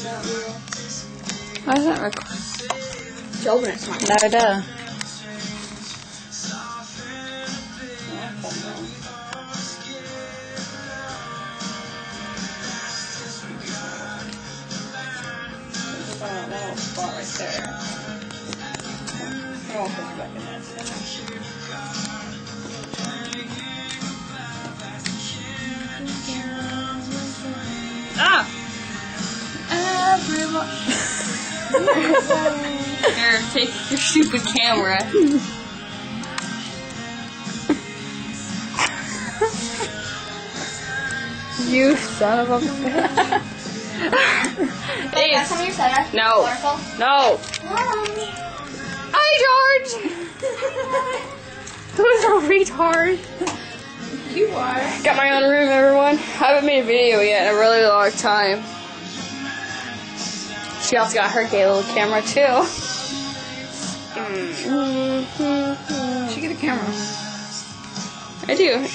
Why is that recording? Did you open it smart? No, duh. Little spot right there. I'll put it back in there. Ah! Here, take your stupid camera. You son of a bitch. Hey, Got some of your soda? No. Waterfall? No. Hi, George! Who's a retard? You are. Got my own room, everyone. I haven't made a video yet in a really long time. She also got her gay little camera, too. She get a camera. I do.